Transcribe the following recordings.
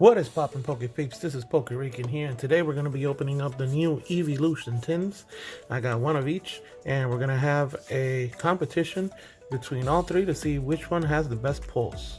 What is poppin' Poke Peeps? This is Poke Rican here, and today we're going to be opening up the new Eeveelution tins. I got one of each, and we're going to have a competition between all three to see which one has the best pulls.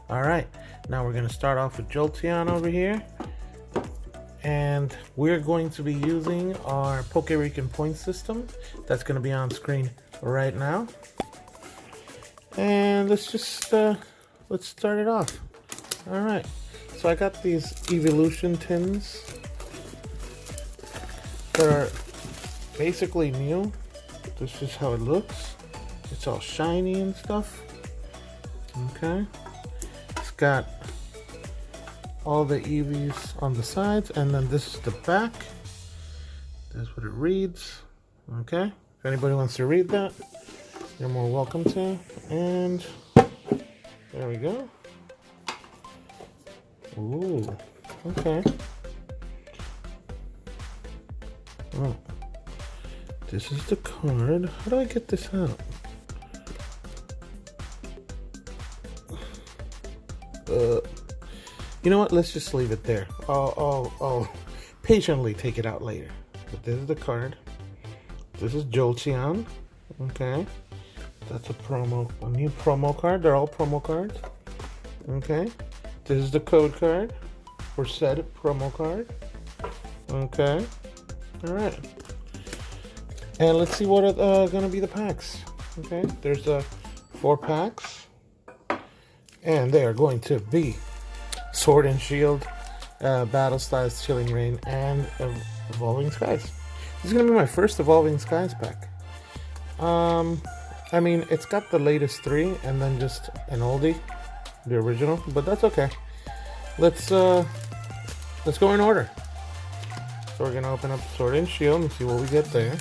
Alright, now we're going to start off with Jolteon over here. And we're going to be using our Poke Rican point system. That's going to be on screen right now. And let's start it off. Alright. So I got these Eeveelution tins that are basically new. This is how it looks. It's all shiny and stuff. Okay. It's got all the Eevees on the sides, and then this is the back. That's what it reads. Okay. If anybody wants to read that, you're more welcome to. And there we go. Ooh, okay. Oh, this is the card. How do I get this out? You know what? Let's just leave it there. I'll patiently take it out later. But this is the card. This is Jolteon. Okay. That's a new promo card. They're all promo cards. Okay. This is the code card for said promo card. Okay. Alright. And let's see what are going to be the packs. Okay. There's 4 packs. And they are going to be Sword and Shield, Battle Styles, Chilling Reign, and Evolving Skies. This is going to be my first Evolving Skies pack. I mean, it's got the latest 3 and then just an oldie. The original, but that's okay. Let's go in order. So we're gonna open up Sword and Shield and see what we get there.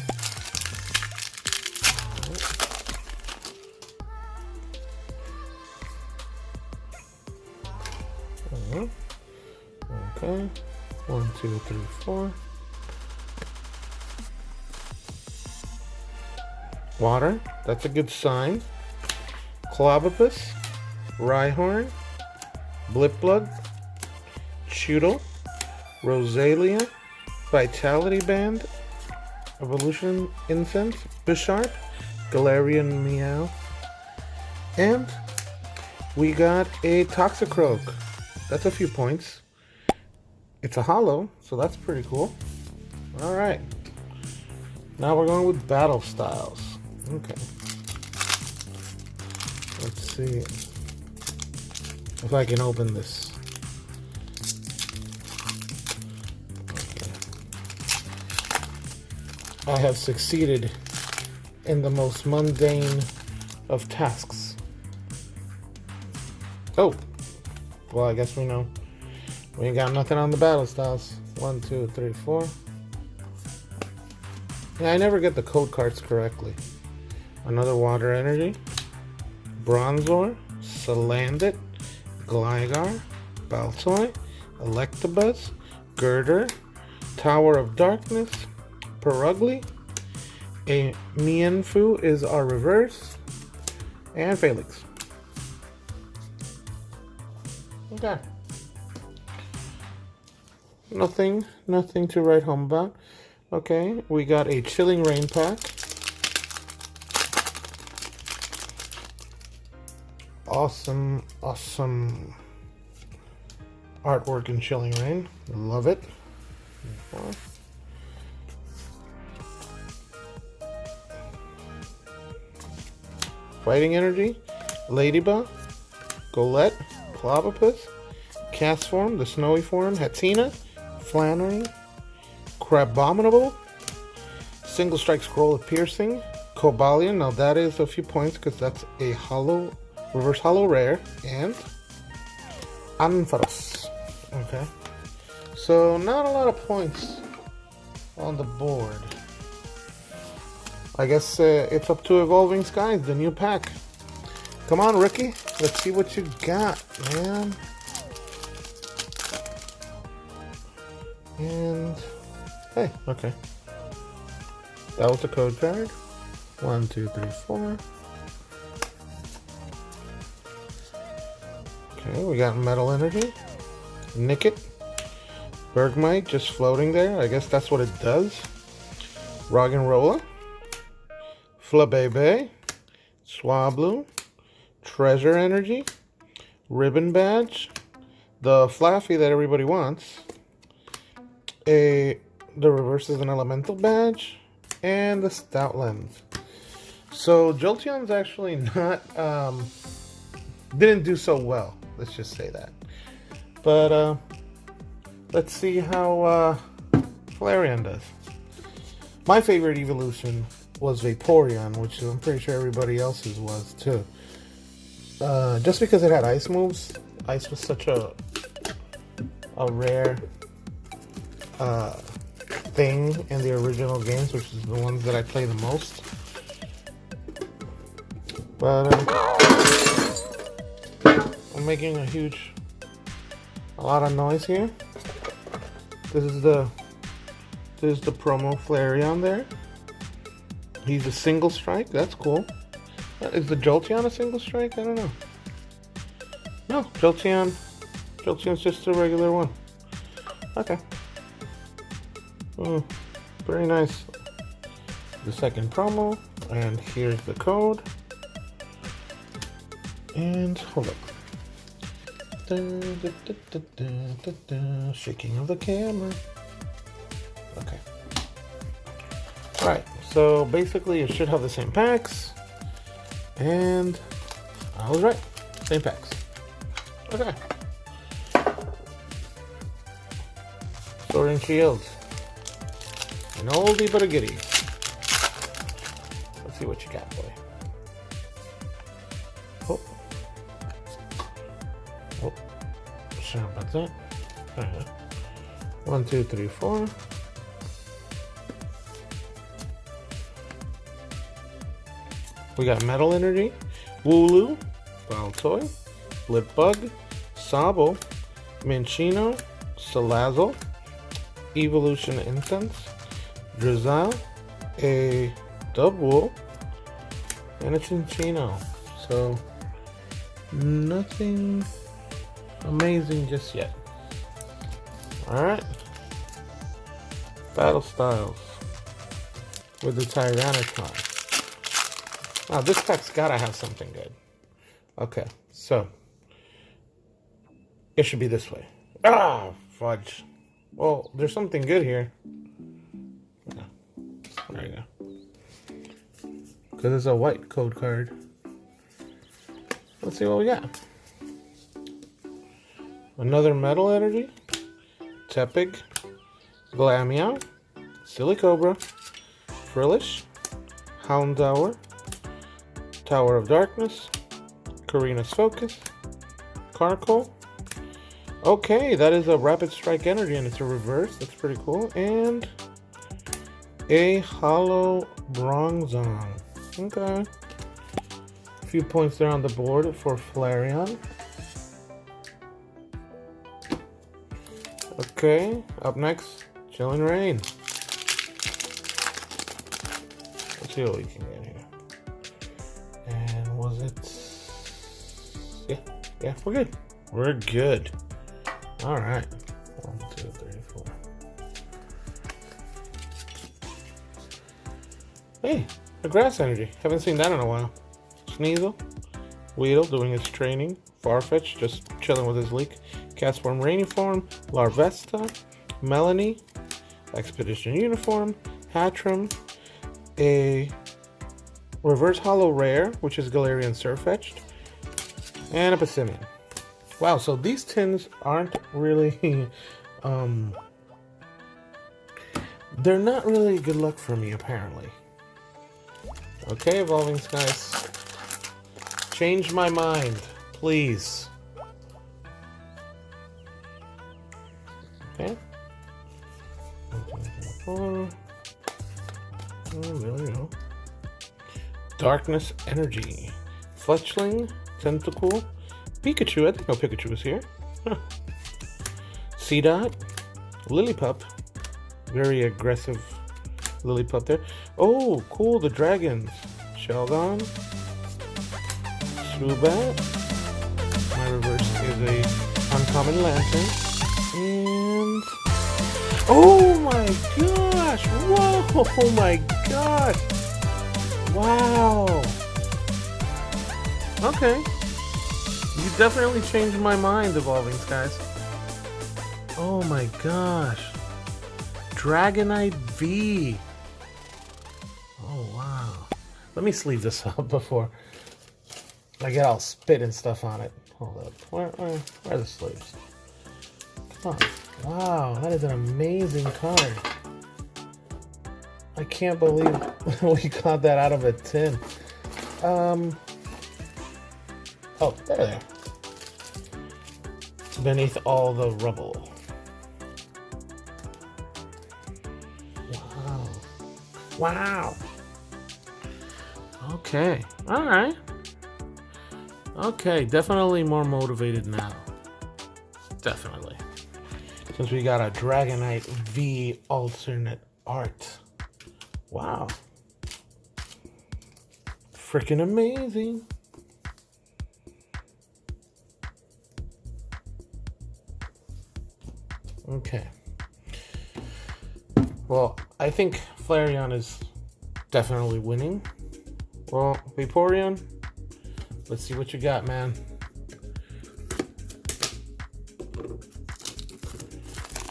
Okay, 1, 2, 3, 4. Water, that's a good sign. Clobopus, Rhyhorn, Blipblood, Chewtle, Rosalia, Vitality Band, Evolution Incense, Bisharp, Galarian Meow, and we got a Toxicroak. That's a few points. It's a holo, so that's pretty cool. Alright. Now we're going with Battle Styles. Okay. Let's see if I can open this. Okay. I have succeeded in the most mundane of tasks. Oh, well, I guess we know. We ain't got nothing on the Battle Styles. 1, 2, 3, 4. Yeah, I never get the code cards correctly. Another Water Energy, Bronzor, Salandit, Gligar, Baltoy, Electabuzz, Girder, Tower of Darkness, Perugly, a Mienfoo is our reverse, and Felix. Okay. Nothing to write home about. Okay, we got a Chilling Reign pack. Awesome artwork in Chilling Reign. Love it. Fighting Energy, Ladybug, Golett, Clobopus, Castform, the Snowy form, Hatina, Flannery, Crabominable, Single Strike Scroll of Piercing, Cobalion. Now that is a few points because that's a holo. Reverse Holo Rare, and Ampharos. Okay. So, not a lot of points on the board. I guess it's up to Evolving Skies, the new pack. Come on, rookie. Let's see what you got, man. And, hey, okay. That was the code card. 1, 2, 3, 4. Okay, we got Metal Energy, Nickit. Bergmite just floating there. I guess that's what it does. Roggenrola. Flabébé. Swablu. Treasure Energy. Ribbon Badge. The Flaffy that everybody wants. The reverse is an Elemental Badge. And the Stout Lens. So Jolteon's actually not didn't do so well. Let's just say that. But let's see how Flareon does. My favorite evolution was Vaporeon, which I'm pretty sure everybody else's was too. Just because it had ice moves. Ice was such a rare thing in the original games, which is the ones that I play the most. But I'm making a lot of noise here. This is the promo Flareon there. He's a single strike. That's cool. Is the Jolteon a single strike? I don't know. No, Jolteon's just a regular one. Okay. Very nice. The second promo, and here's the code. And hold up. Shaking of the camera. Okay. Alright, so basically it should have the same packs. And I was right. Same packs. Okay. Sword and Shields. An oldie but a goodie. Let's see what you got, boy. Oh. Oh. Sorry about that. Alright. 1, 2, 3, 4. We got Metal Energy, Wooloo, Baltoy, Blipbug, Sabo, Minchino, Salazzle, Eeveelution Incense, Drizzile, a Dubwool, and a Chinchino. So, nothing amazing just yet. Alright. Battle Styles with the Tyranitar. Now, this pack's gotta have something good. Okay, so it should be this way. Ah, fudge. Well, there's something good here. Yeah. There you go. Because it's a white code card. Let's see what we got. Another Metal Energy. Tepig. Glameow. Silicobra. Frillish. Houndour. Tower of Darkness. Karina's Focus. Carkol. Okay, that is a Rapid Strike Energy and it's a reverse. That's pretty cool. And a Hollow Bronzong. Okay. A few points there on the board for Flareon. Okay, up next, Chillin' Rain. Let's see what we can get here. And was it? Yeah, we're good. We're good. All right. 1, 2, 3, 4. Hey, a Grass Energy. Haven't seen that in a while. Sneasel. Weedle doing his training. Farfetch just chilling with his leak. Castform Rainiform. Larvesta. Melanie. Expedition Uniform. Hatchram. A Reverse Hollow Rare, which is Galarian Surfetched. And a Passimian. Wow, so these tins aren't really, they're not really good luck for me, apparently. Okay, Evolving Skies. Change my mind, please. Okay. 1, 2, 3, 4. Oh, there we go. Darkness Energy. Fletchling. Tentacool. Pikachu. I didn't know Pikachu was here. Huh. Seedot. Lillipup. Very aggressive Lillipup there. Oh, cool. The dragons. Sheldon. Swoobat. My reverse is a uncommon Lantern. Oh my gosh! Whoa! Oh my gosh! Wow! Okay. You definitely changed my mind, Evolving Skies. Oh my gosh. Dragonite V. Oh wow. Let me sleeve this up before I get all spit and stuff on it. Hold up. Where are the sleeves? Come on. Wow, that is an amazing card. I can't believe we got that out of a tin. Oh, there. Beneath all the rubble. Wow. Wow. Okay. All right. Okay, definitely more motivated now. Definitely. Since we got a Dragonite V alternate art. Wow. Freaking amazing. Okay. Well, I think Flareon is definitely winning. Well, Vaporeon, let's see what you got, man.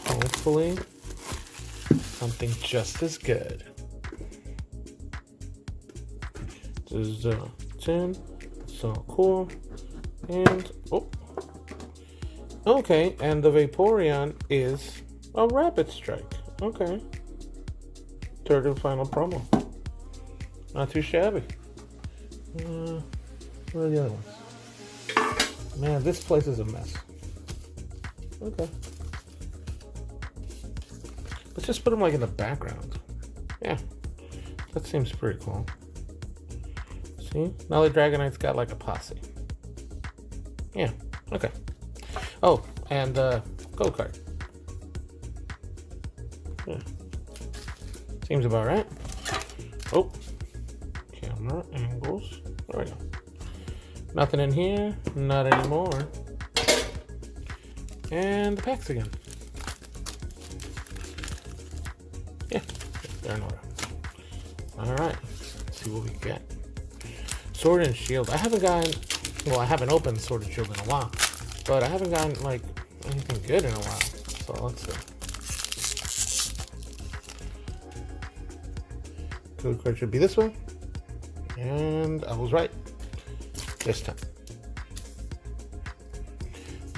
Hopefully, something just as good. This is the 10. So cool. And, oh. Okay, and the Vaporeon is a Rapid Strike. Okay. Third and final promo. Not too shabby. Where are the other ones? Man, this place is a mess. Okay. Let's just put them like in the background. Yeah. That seems pretty cool. See? Now the Dragonite's got like a posse. Yeah. Okay. Oh, and gold card. Yeah. Seems about right. Oh. Camera angles. There we go. Nothing in here. Not anymore. And the packs again. Yeah. They're in order. Alright. Let's see what we get. Sword and Shield. I haven't gotten... Well, I haven't opened Sword and Shield in a while. But I haven't gotten, like, anything good in a while. So, let's see. Code card should be this way. And I was right. This time.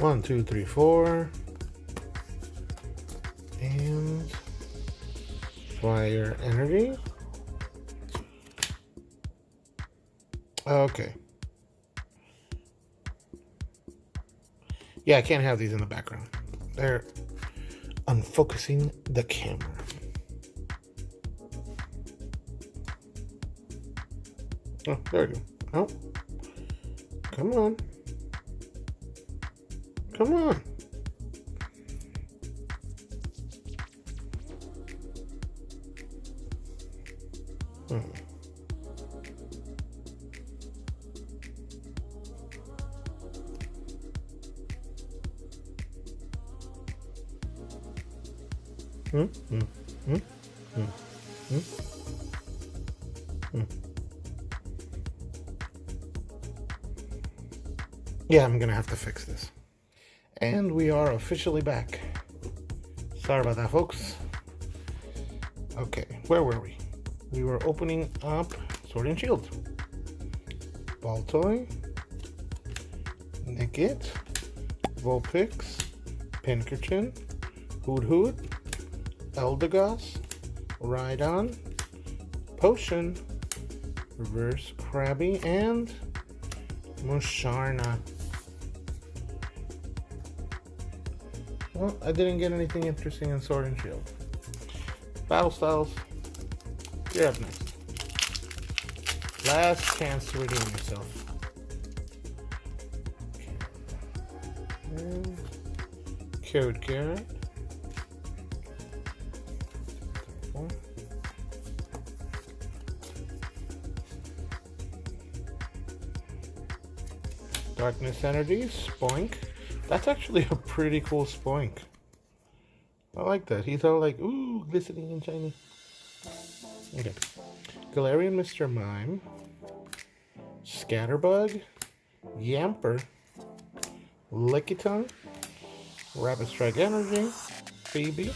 1, 2, 3, 4. And... Fire Energy. Okay. Yeah, I can't have these in the background. They're unfocusing the camera. Oh, there we go. Oh. Come on. Come on. Yeah, I'm gonna have to fix this. And we are officially back. Sorry about that, folks. Okay, where were we? We were opening up Sword and Shield. Baltoy, Nickit, Vulpix, Pinkerton, Hoot, Eldegoss, Rhydon, Potion, Reverse Krabby, and Musharna. Well, I didn't get anything interesting in Sword and Shield. Battle Styles, you're up next. Last chance to redeem yourself. And Code Garrett. Darkness Energy, Spoink. That's actually a pretty cool Spoink. I like that. He's all like, ooh, glistening and shiny. Okay. Galarian Mr. Mime. Scatterbug. Yamper. Lickitung. Rapid Strike Energy. Phoebe.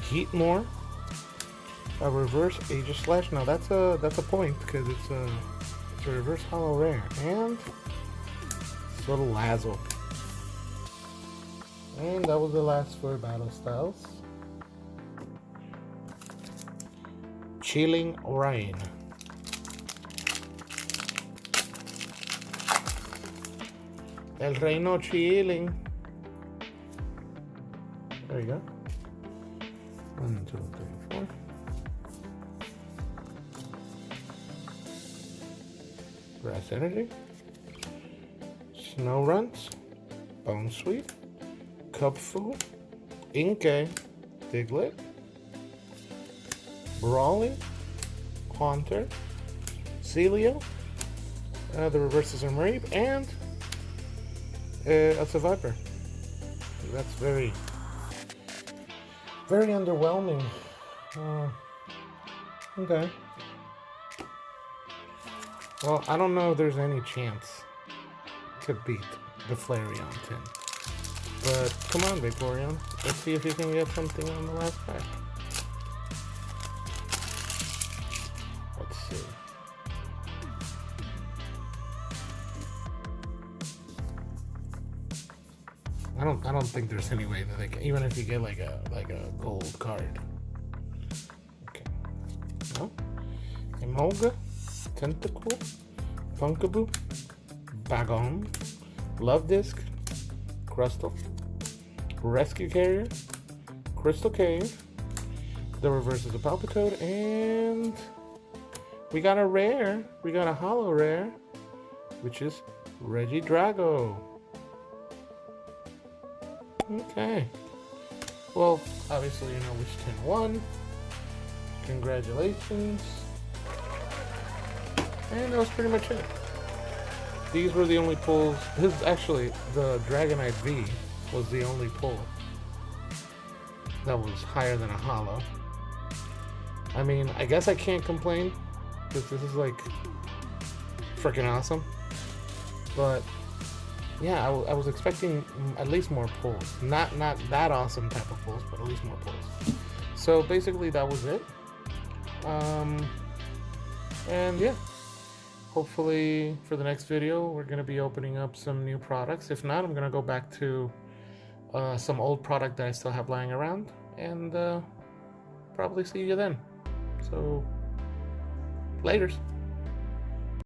Heatmore. A reverse Aegis Slash. Now that's a point because it's a reverse hollow rare. And it's little Lazzle. And that was the last 4 battle styles. Chilling Rain. El Reino Chilling. There you go. 1, 2, 3, 4. Grass Energy. Snow Runs. Bone Sweet. Cubfu. Inkay. Diglett. Brawling. Haunter. Celio. The reverses are Mareep. And a Survivor. That's very underwhelming. Okay. Well, I don't know if there's any chance to beat the Flareon tin. But come on, Vaporeon. Let's see if you can get something on the last pack. Let's see. I don't think there's any way that they can, even if you get like a gold card. Okay. No. Emolga, Tentacle, Funkaboo, Bagon, Love Disc, Crustle, Rescue Carrier, Crystal Cave, the reverse is a Palpitoad, and we got a rare. We got a hollow rare, which is Regidrago. Okay. Well, obviously you know which tin won. Congratulations. And that was pretty much it. These were the only pulls. This is actually the Dragonite V was the only pull that was higher than a hollow. I mean, I guess I can't complain because this is like freaking awesome. But yeah, I was expecting at least more pulls. Not that awesome type of pulls, but at least more pulls. So basically that was it. And yeah, hopefully for the next video we're gonna be opening up some new products. If not, I'm gonna go back to some old product that I still have lying around, and probably see you then. So laters.